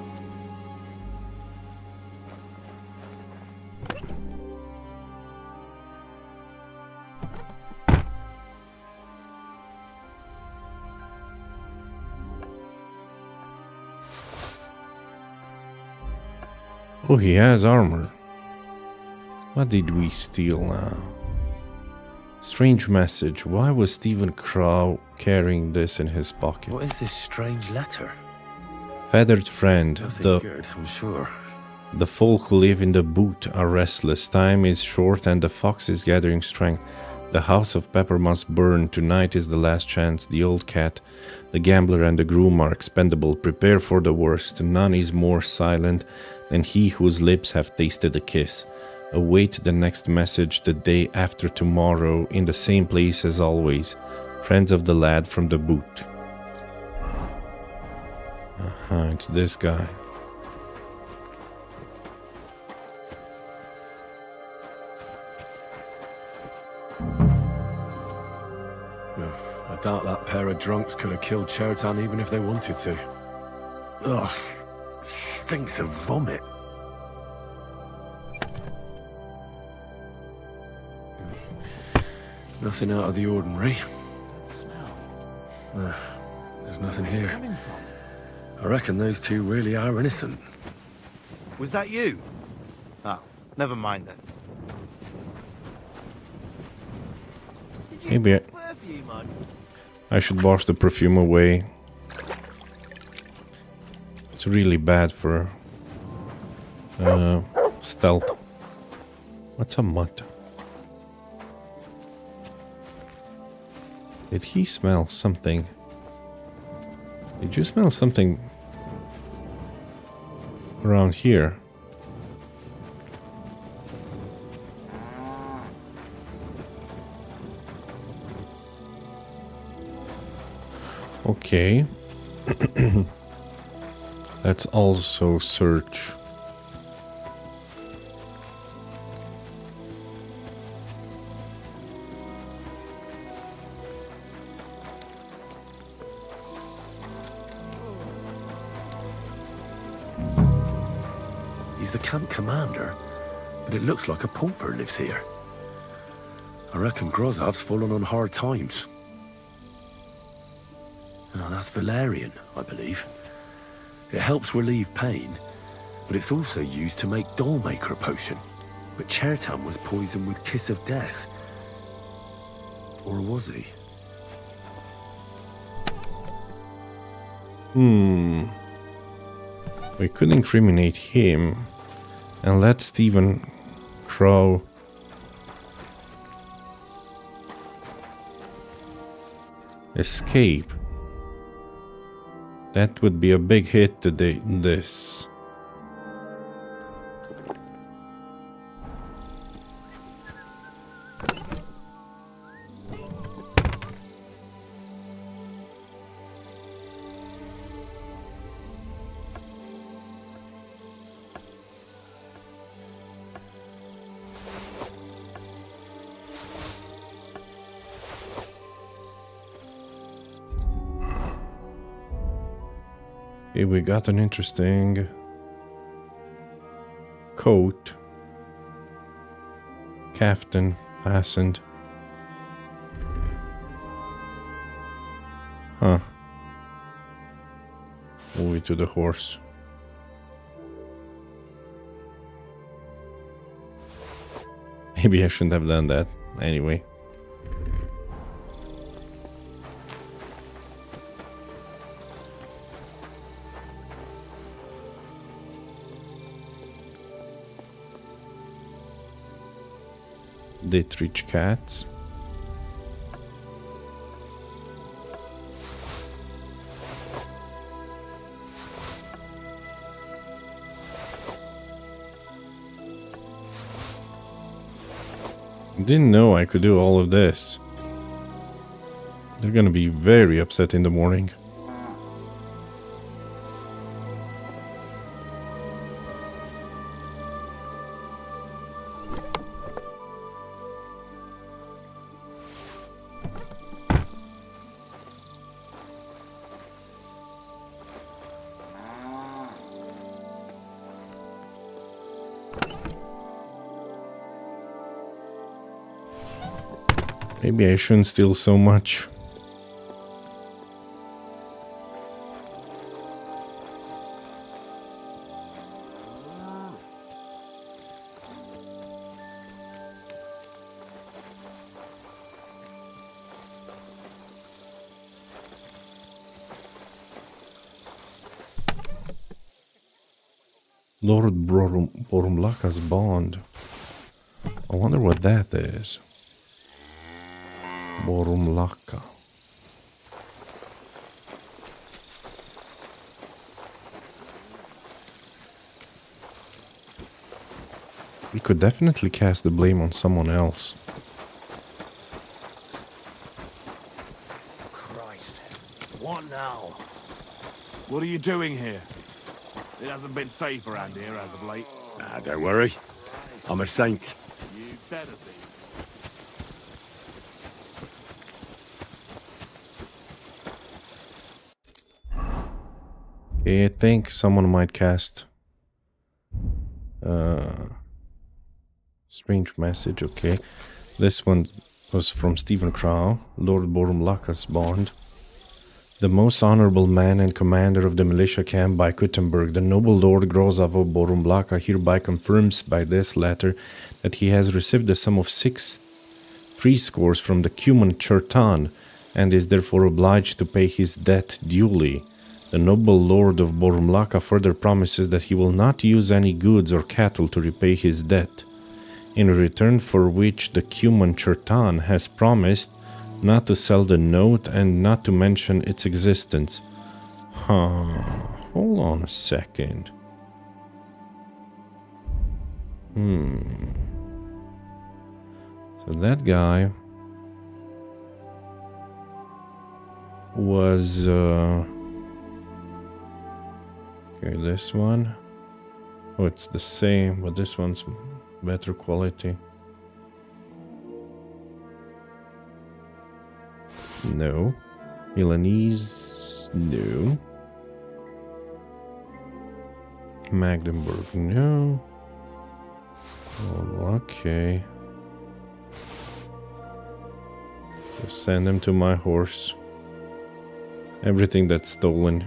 Oh, he has armor. What did we steal now? Strange message. Why was Stephen Crow carrying this in his pocket? What is this strange letter? Feathered friend, Nothing good, I'm sure. the folk who live in the boot are restless. Time is short and the fox is gathering strength. The house of Pepper must burn. Tonight is the last chance. The old cat, the gambler and the groom are expendable. Prepare for the worst. None is more silent than he whose lips have tasted a kiss. Await the next message the day after tomorrow in the same place as always. Friends of the lad from the boot. It's this guy. I doubt that pair of drunks could have killed Chertan even if they wanted to. Ugh, stinks of vomit. Nothing out of the ordinary. There's nothing here. I reckon those two really are innocent. Was that you? Oh, never mind then. Maybe I should wash the perfume away. It's really bad for stealth. What's a mutt? Did he smell something? Did you smell something around here? Okay. Let's also search. He's the camp commander, but it looks like a pauper lives here. I reckon Grozov's fallen on hard times. Oh, that's Valerian, I believe. It helps relieve pain, but it's also used to make Dollmaker potion. But Chertan was poisoned with Kiss of Death. Or was he? We could incriminate him and let Stephen Crow escape. That would be a big hit today. This. Okay, we got an interesting coat. Kaftan fastened. Huh. Move it to the horse. Maybe I shouldn't have done that. Anyway. Dietrich cats. Didn't know I could do all of this. They're gonna be very upset in the morning. Maybe I shouldn't steal so much. Lord Borumlaka's bond. I wonder what that is. Borumlaka. We could definitely cast the blame on someone else. Christ. What now? What are you doing here? It hasn't been safe around here as of late. Ah, don't worry. I'm a saint. You better be. Okay, I think someone might cast strange message. Okay, this one was from Stephen Crow, Lord Borumlaka's bond. The most honorable man and commander of the militia camp by Kuttenberg, the noble Lord Grozov of Borumlaka hereby confirms by this letter that he has received the sum of 6 free scores from the Cuman Chertan and is therefore obliged to pay his debt duly. The noble Lord of Borumlaka further promises that he will not use any goods or cattle to repay his debt, in return for which the Cuman Chertan has promised not to sell the note and not to mention its existence. Hold on a second. So that guy was okay, this one. Oh, it's the same, but this one's better quality. No. Milanese, no. Magdeburg, no. Oh, okay. Just send them to my horse. Everything that's stolen.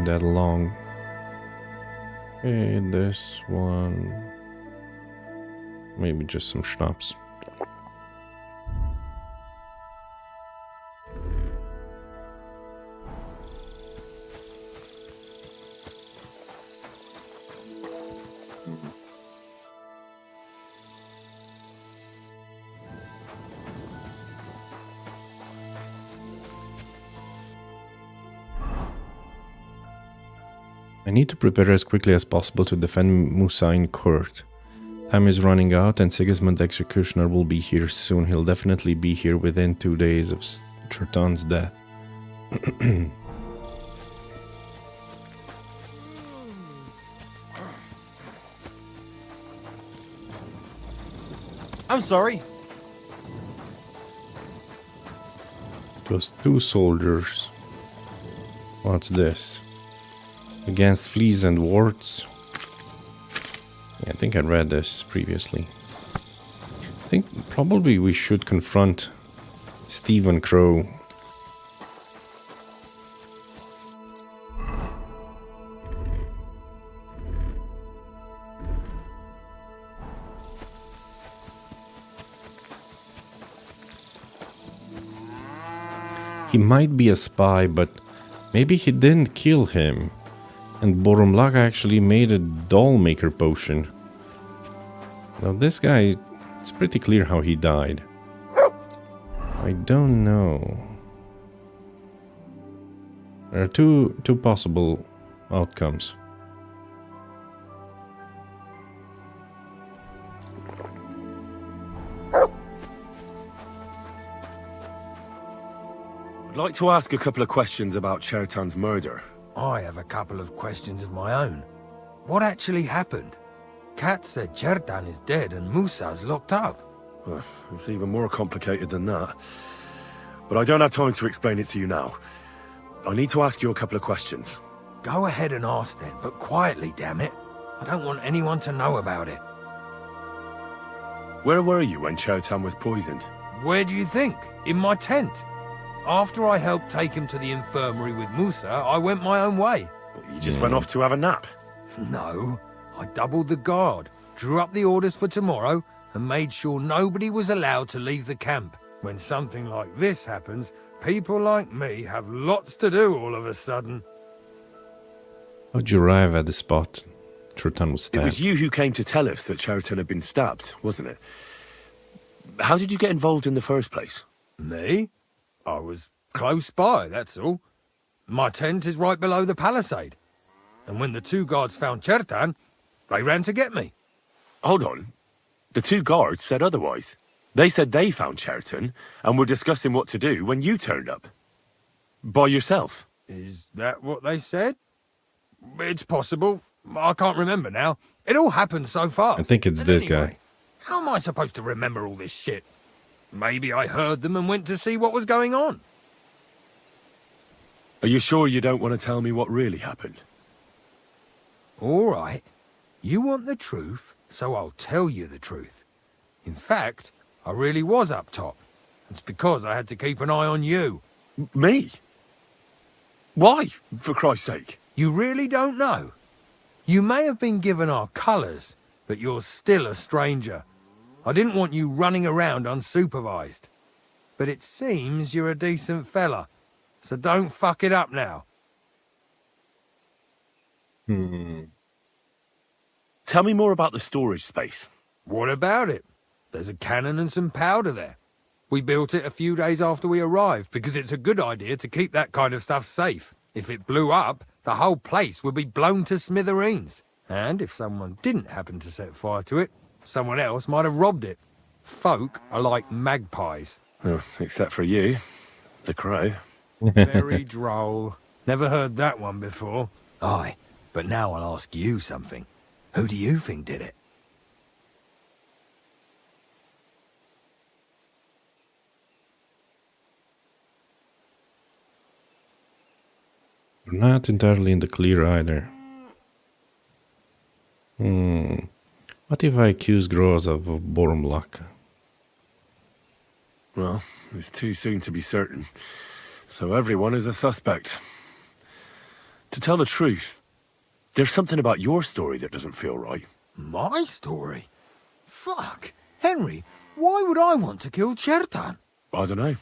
wasn't that long. Okay, this one... maybe just some schnapps. I need to prepare as quickly as possible to defend Musa in court. Time is running out and Sigismund the Executioner will be here soon. He'll definitely be here within 2 days of Chertan's death. I'm sorry. It was 2 soldiers. What's this? Against fleas and warts. Yeah, I think I read this previously. I think probably we should confront Stephen Crow. He might be a spy, but maybe he didn't kill him. And Borumlaka actually made a doll maker potion. Now this guy, it's pretty clear how he died. I don't know. There are two possible outcomes. I'd like to ask a couple of questions about Chertan's murder. I have a couple of questions of my own. What actually happened? Kat said Chertan is dead and Musa's locked up. It's even more complicated than that. But I don't have time to explain it to you now. I need to ask you a couple of questions. Go ahead and ask then, but quietly, damn it. I don't want anyone to know about it. Where were you when Chertan was poisoned? Where do you think? In my tent. After I helped take him to the infirmary with Musa, I went my own way. You just went off to have a nap? No, I doubled the guard, drew up the orders for tomorrow, and made sure nobody was allowed to leave the camp. When something like this happens, people like me have lots to do all of a sudden. How'd you arrive at the spot Chertan was stabbed? It was you who came to tell us that Chertan had been stabbed, wasn't it? How did you get involved in the first place? Me? I was close by, that's all. My tent is right below the palisade. And when the 2 guards found Chertan, they ran to get me. Hold on. The 2 guards said otherwise. They said they found Chertan and were discussing what to do when you turned up. By yourself. Is that what they said? It's possible. I can't remember now. It all happened so fast. I think it's this guy. How am I supposed to remember all this shit? Maybe I heard them and went to see what was going on. Are you sure you don't want to tell me what really happened? All right. You want the truth, so I'll tell you the truth. In fact, I really was up top. It's because I had to keep an eye on you. Me? Why, for Christ's sake? You really don't know? You may have been given our colours, but you're still a stranger. I didn't want you running around unsupervised. But it seems you're a decent fella, so don't fuck it up now. Tell me more about the storage space. What about it? There's a cannon and some powder there. We built it a few days after we arrived because it's a good idea to keep that kind of stuff safe. If it blew up, the whole place would be blown to smithereens. And if someone didn't happen to set fire to it, someone else might have robbed it. Folk are like magpies. Oh, except for you, the crow. Very droll. Never heard that one before. Aye, but now I'll ask you something. Who do you think did it? We're not entirely in the clear either. What if I accuse Grozov of Borumlaka? Well, it's too soon to be certain. So everyone is a suspect. To tell the truth, there's something about your story that doesn't feel right. My story? Fuck. Henry, why would I want to kill Chertan? I don't know.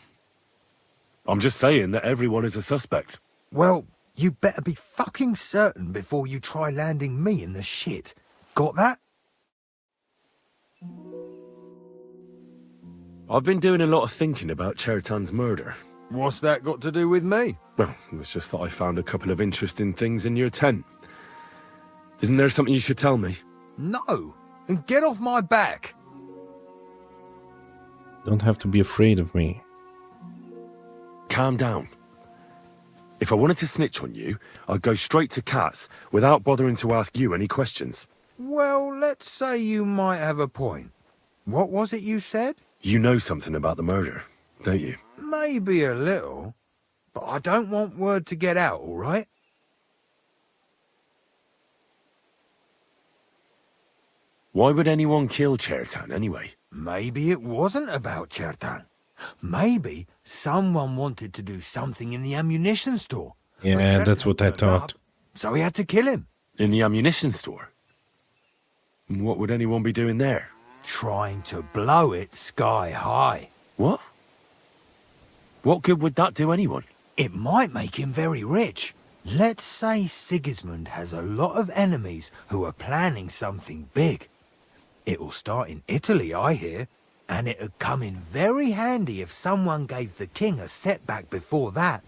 I'm just saying that everyone is a suspect. Well, you better be fucking certain before you try landing me in the shit. Got that? I've been doing a lot of thinking about Chertan's murder. What's that got to do with me? Well, it was just that I found a couple of interesting things in your tent. Isn't there something you should tell me? No. And get off my back. Don't have to be afraid of me. Calm down. If I wanted to snitch on you, I'd go straight to Katz without bothering to ask you any questions. Well, let's say you might have a point. What was it you said? You know something about the murder, don't you? Maybe a little, but I don't want word to get out, all right? Why would anyone kill Chertan anyway? Maybe it wasn't about Chertan. Maybe someone wanted to do something in the ammunition store. Yeah, that's what I thought. So he had to kill him. In the ammunition store? What would anyone be doing there? Trying to blow it sky high. What? What good would that do anyone? It might make him very rich. Let's say Sigismund has a lot of enemies who are planning something big. It'll start in Italy, I hear, and it'd come in very handy if someone gave the king a setback before that.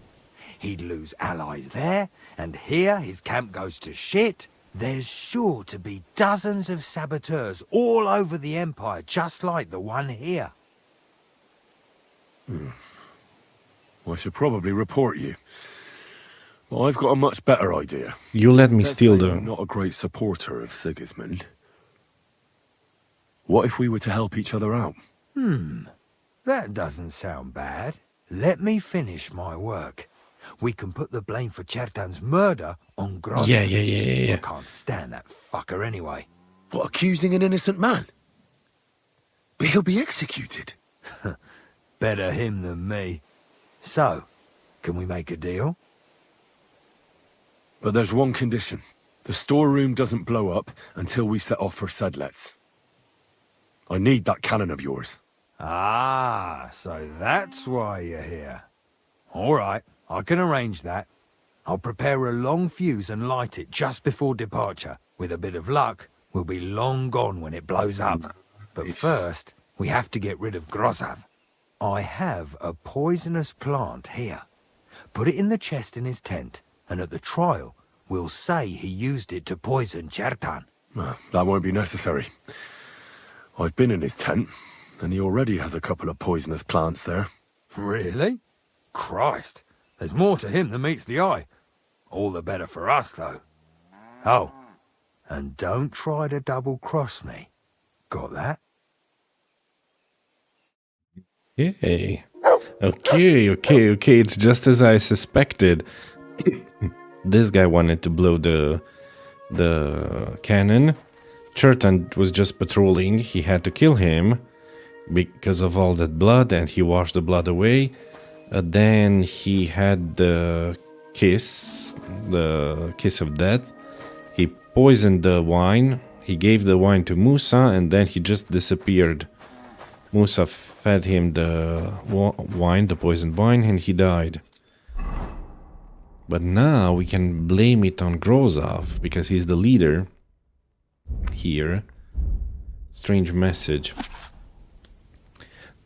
He'd lose allies there, and here his camp goes to shit. There's sure to be dozens of saboteurs all over the Empire, just like the one here. I should probably report you. Well, I've got a much better idea. You let me steal Let's say the... I'm not a great supporter of Sigismund. What if we were to help each other out? That doesn't sound bad. Let me finish my work. We can put the blame for Chertan's murder on Grozny. Yeah. I can't stand that fucker anyway. What, accusing an innocent man? But he'll be executed. Better him than me. So, can we make a deal? But there's one condition. The storeroom doesn't blow up until we set off for Sedlets. I need that cannon of yours. Ah, so that's why you're here. All right, I can arrange that. I'll prepare a long fuse and light it just before departure. With a bit of luck, we'll be long gone when it blows up. But first, we have to get rid of Grozny. I have a poisonous plant here. Put it in the chest in his tent, and at the trial, we'll say he used it to poison Chertan. That won't be necessary. I've been in his tent, and he already has a couple of poisonous plants there. Really? Christ, there's more to him than meets the eye. All the better for us, though. Oh, and don't try to double-cross me. Got that? Yay. Okay, it's just as I suspected. This guy wanted to blow the cannon. Chertan was just patrolling. He had to kill him because of all that blood, and he washed the blood away. Then he had the kiss of death. He poisoned the wine. He gave the wine to Musa, and then he just disappeared. Musa fed him the wine, the poisoned wine, and he died. But now we can blame it on Grozny because he's the leader here. Strange message.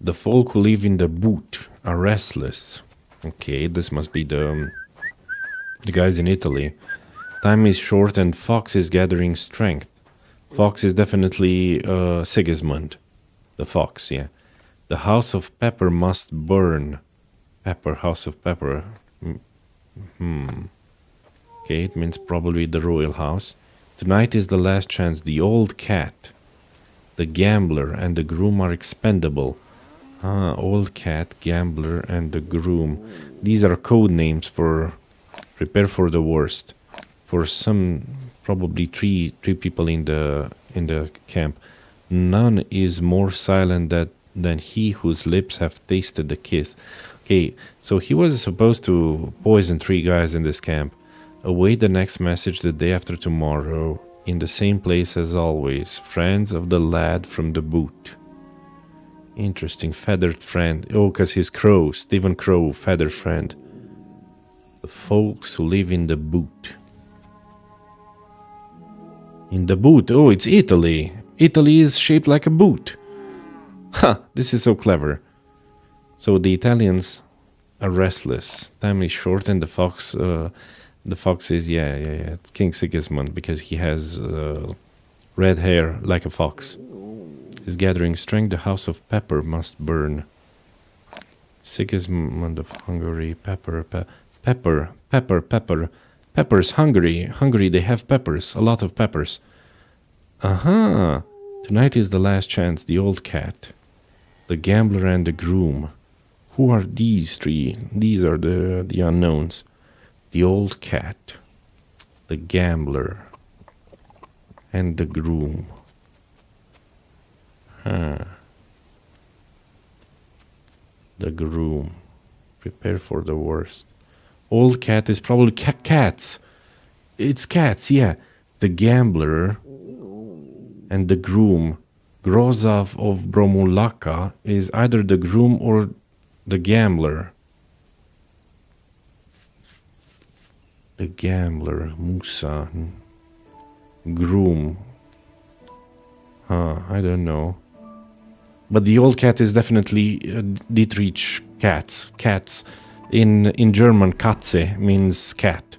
The folk who live in the boot are restless. Okay, this must be the guys in Italy. Time is short and Fox is gathering strength. Fox is definitely Sigismund. The fox, yeah. The house of pepper must burn. Pepper, house of pepper. Okay, it means probably the royal house. Tonight is the last chance. The old cat, the gambler, and the groom are expendable. Old cat, gambler, and the groom. These are code names for prepare for the worst. For some, probably three people in the camp. None is more silent than he whose lips have tasted the kiss. Okay, so he was supposed to poison 3 guys in this camp. Await the next message the day after tomorrow, in the same place as always. Friends of the lad from the boot. Interesting, feathered friend. Oh, because he's Crow, Stephen Crow, feathered friend. The folks who live in the boot. In the boot, oh, it's Italy. Italy is shaped like a boot. Ha, this is so clever. So the Italians are restless. Time is short and the fox is, yeah, it's King Sigismund, because he has red hair like a fox. Is gathering strength, the house of pepper must burn. Sigismund of Hungary, peppers, Hungary, they have peppers, a lot of peppers. Aha, tonight is the last chance, the old cat, the gambler and the groom. Who are these three? These are the unknowns. The old cat, the gambler, and the groom. The groom. Prepare for the worst. Old cat is probably cats. It's cats, yeah. The gambler and the groom. Grozov of Bromulaka is either the groom or the gambler. The gambler, Musa. Groom. I don't know. But the old cat is definitely Dietrich cats. Cats. In German, Katze means cat.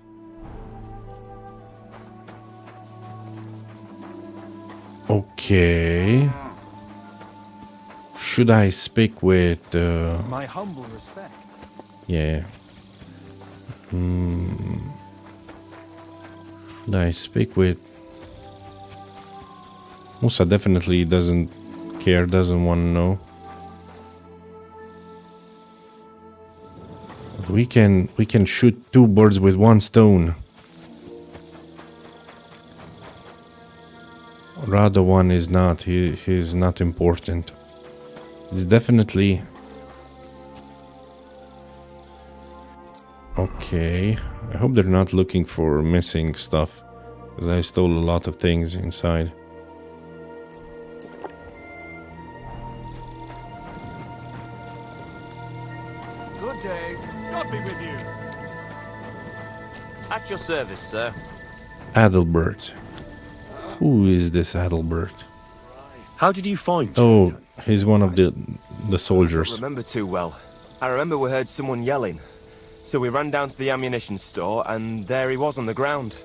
Okay. Should I speak with... My humble respects. Yeah. Should I speak with... Musa definitely doesn't care, doesn't want to know. But we can shoot two birds with one stone. Rather one is not, he's not important. It's definitely... Okay, I hope they're not looking for missing stuff, because I stole a lot of things inside. Good day. God be with you. At your service, sir. Adelbert. Who is this Adelbert? How did you find Oh, he's one of the I soldiers. don't remember too well. I remember we heard someone yelling. So we ran down to the ammunition store, and there he was on the ground.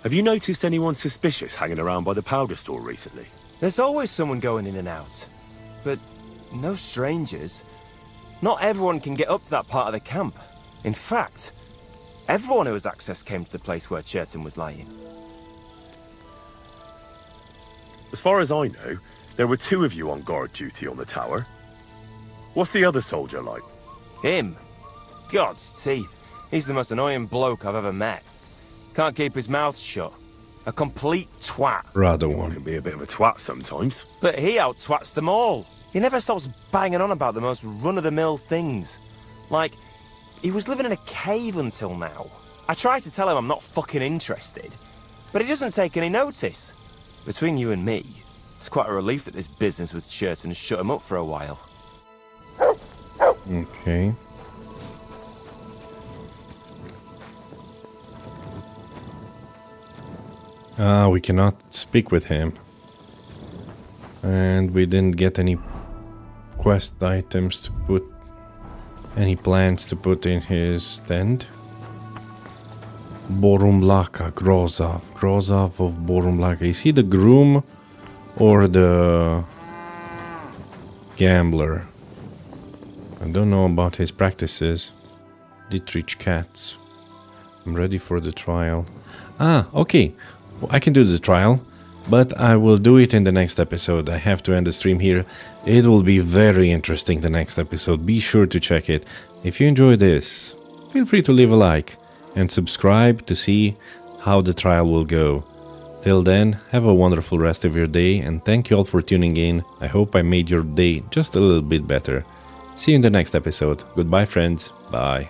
Have you noticed anyone suspicious hanging around by the powder store recently? There's always someone going in and out. But no strangers. Not everyone can get up to that part of the camp. In fact, everyone who has access came to the place where Churton was lying. As far as I know, there were two of you on guard duty on the tower. What's the other soldier like? Him? God's teeth. He's the most annoying bloke I've ever met. Can't keep his mouth shut. A complete twat. Rather One one. can be a bit of a twat sometimes. But he out-twats them all. He never stops banging on about the most run-of-the-mill things. Like, he was living in a cave until now. I try to tell him I'm not fucking interested, but he doesn't take any notice. Between you and me, it's quite a relief that this business with Churton shut him up for a while. Okay. We cannot speak with him. And we didn't get any quest items to put, any plans to put in his tent. Borumlaka, Grozov. Grozov of Borumlaka. Is he the groom or the gambler? I don't know about his practices. Dietrich cats. I'm ready for the trial. Okay. Well, I can do the trial, but I will do it in the next episode. I have to end the stream here. It will be very interesting, the next episode. Be sure to check it. If you enjoyed this, feel free to leave a like and subscribe to see how the trial will go. Till then, have a wonderful rest of your day, and thank you all for tuning in. I hope I made your day just a little bit better. See you in the next episode. Goodbye, friends. Bye.